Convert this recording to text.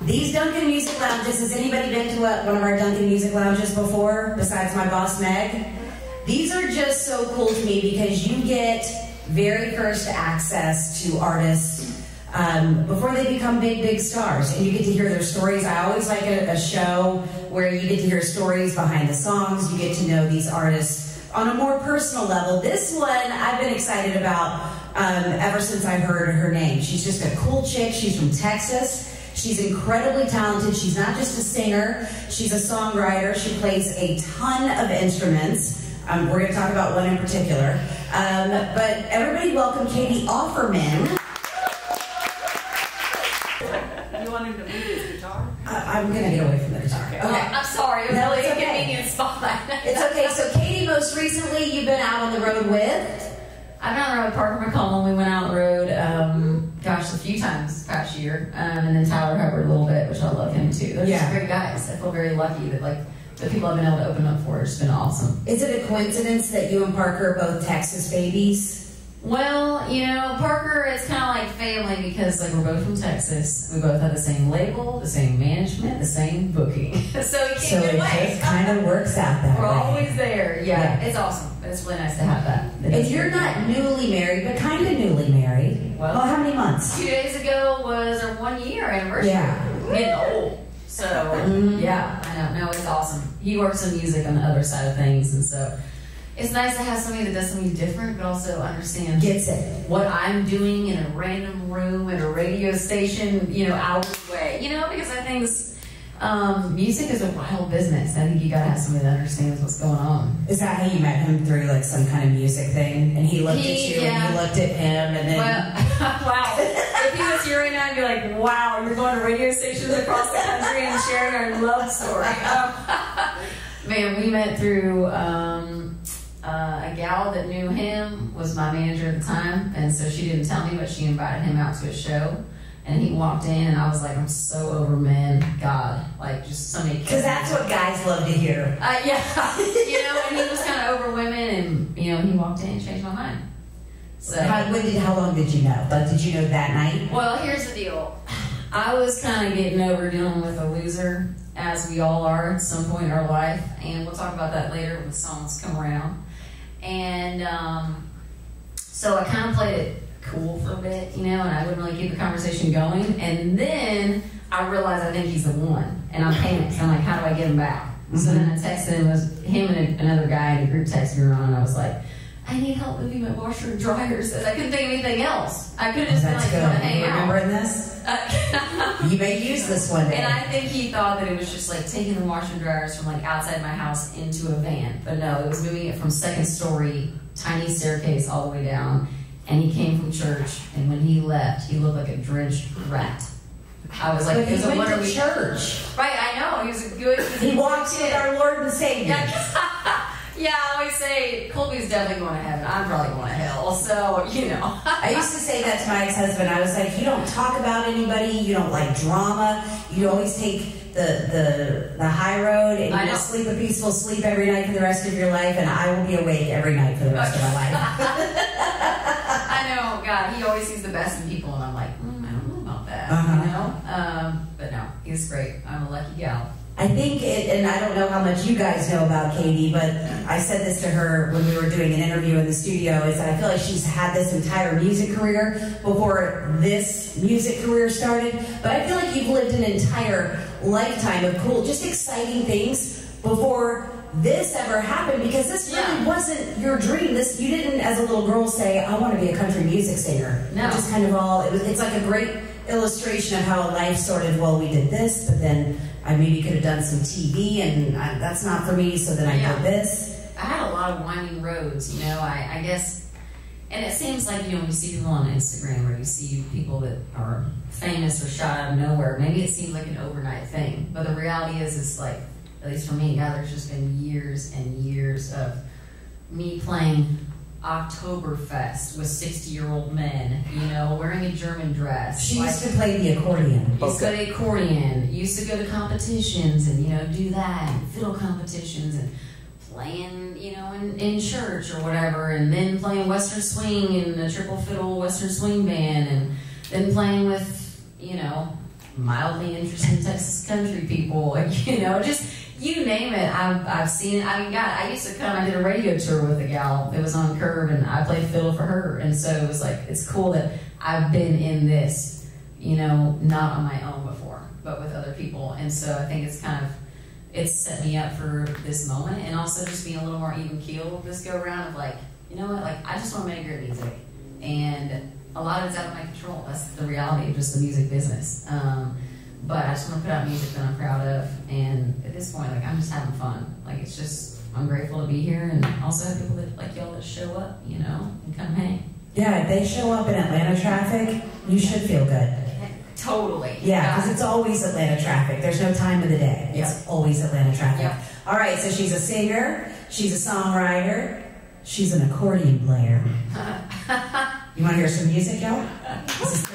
These Dunkin Music Lounges, has anybody been to one of our Dunkin Music Lounges before, besides my boss, Meg? These are just so cool to me because you get very first access to artists before they become big stars, and you get to hear their stories. I always like a show where you get to hear stories behind the songs. You get to know these artists on a more personal level. This one I've been excited about ever since I heard her name. She's just a cool chick. She's from Texas. She's incredibly talented. She's not just a singer, she's a songwriter. She plays a ton of instruments. We're going to talk about one in particular. But everybody welcome Catie Offerman. You want him to move his guitar? I'm going to get away from the guitar. Okay. I'm sorry. It was really a convenient spot. It's okay. So Catie, most recently you've been out on the road with? I've been on the road with Parker McCollum. We went out on the road, gosh, a few times this past year. And then Tyler Hubbard a little bit, which I love him too. They're just great guys. I feel very lucky that the people I've been able to open up for has been awesome. Is it a coincidence that you and Parker are both Texas babies? Well, you know, Parker, it's kind of like family because we're both from Texas. We both have the same label, the same management, the same booking. So you can't get away. It just kind of works out that way. We're always there. Yeah, it's awesome. It's really nice to have that. And you're not newly married, but kind of newly married. Well, how many months? 2 days ago was our 1 year anniversary. Yeah. We're getting old. So, yeah, I know. No, it's awesome. He works in music on the other side of things, and so it's nice to have somebody that does something different, but also understands gets it. What I'm doing in a random room at a radio station, you know, hours away. You know, because I think music is a wild business. I think you gotta have somebody that understands what's going on. Is that how you met him, through like some kind of music thing? And he looked at you, and you looked at him, and then wow. If he was here right now, I'd be like, wow, you're going to radio stations across the country and sharing our love story. Man, we met through a gal that knew him, was my manager at the time, and so she didn't tell me, but she invited him out to a show. And he walked in, and I was like, I'm so over men. God, like, just somebody. Because that's what guys love to hear. Yeah. You know, and he was kind of over women, and, you know, he walked in and changed my mind. So, how long did you know? Like, did you know that night? Well, here's the deal. I was kind of getting over dealing with a loser, as we all are at some point in our life. And we'll talk about that later when the songs come around. And so I kind of played it cool for a bit, you know, and I wouldn't really keep the conversation going. And then I realized I think he's the one, and I'm panicked. I'm like, how do I get him back? So then I texted him. It was him and another guy in a group text we were on, and I was like, I need help moving my washer and dryer. So I couldn't think of anything else. I could have just been like, you want to hang out. Remembering this? You may use this one day. And I think he thought that it was just like taking the washer and dryers from like outside my house into a van. But no, it was moving it from second story, tiny staircase all the way down. And he came from church, and when he left, he looked like a drenched rat. I was like, but he went to church. Right, I know. He was a good. He walks with our Lord and Savior. Yeah, I always say Colby's definitely going to heaven. I'm probably going to hell. So, you know. I used to say that to my ex-husband. I was like, you don't talk about anybody. You don't like drama. You always take the high road, and you just sleep a peaceful sleep every night for the rest of your life, and I will be awake every night for the rest of my life. I know, God, he always sees the best in people, and I'm like, I don't know about that, you know? But no, he's great. I'm a lucky gal. I think and I don't know how much you guys know about Catie, but I said this to her when we were doing an interview in the studio, is that I feel like she's had this entire music career before this music career started, but I feel like you've lived an entire lifetime of cool, just exciting things before this ever happened, because this really wasn't your dream. You didn't, as a little girl, say, I want to be a country music singer. No. It just kind of it's like a great illustration of how life started. Well, we did this, but then I maybe could have done some TV, and that's not for me, so then I did this. I had a lot of winding roads, you know, I guess, and it seems like, you know, when you see people on Instagram, or you see people that are famous or shot out of nowhere, maybe it seems like an overnight thing, but the reality is, it's like, at least for me, God, there's just been years and years of me playing Oktoberfest with 60-year-old men, you know, wearing a German dress. She used to play the accordion. Used to play the accordion. Used to go to competitions and, you know, do that, and fiddle competitions, and playing, you know, in church or whatever, and then playing Western Swing in a triple fiddle Western Swing band, and then playing with, you know, mildly interested in Texas country people, like, you know, just you name it. I've seen it. I mean, God, I used to come. I did a radio tour with a gal that was on Curve, and I played fiddle for her. And so it was like, it's cool that I've been in this, you know, not on my own before, but with other people. And so I think it's set me up for this moment, and also just being a little more even keeled this go around of like, you know what, like I just want to make great music, and a lot of it's out of my control. That's the reality of just the music business. But I just want to put out music that I'm proud of, and at this point, like I'm just having fun. Like it's just, I'm grateful to be here, and also have people that like y'all that show up, you know, and come hang. Yeah, if they show up in Atlanta traffic, you should feel good. Totally. Yeah, because it's always Atlanta traffic. There's no time of the day. It's always Atlanta traffic. Yep. All right, so she's a singer, she's a songwriter, she's an accordion player. You want to hear some music, y'all? This is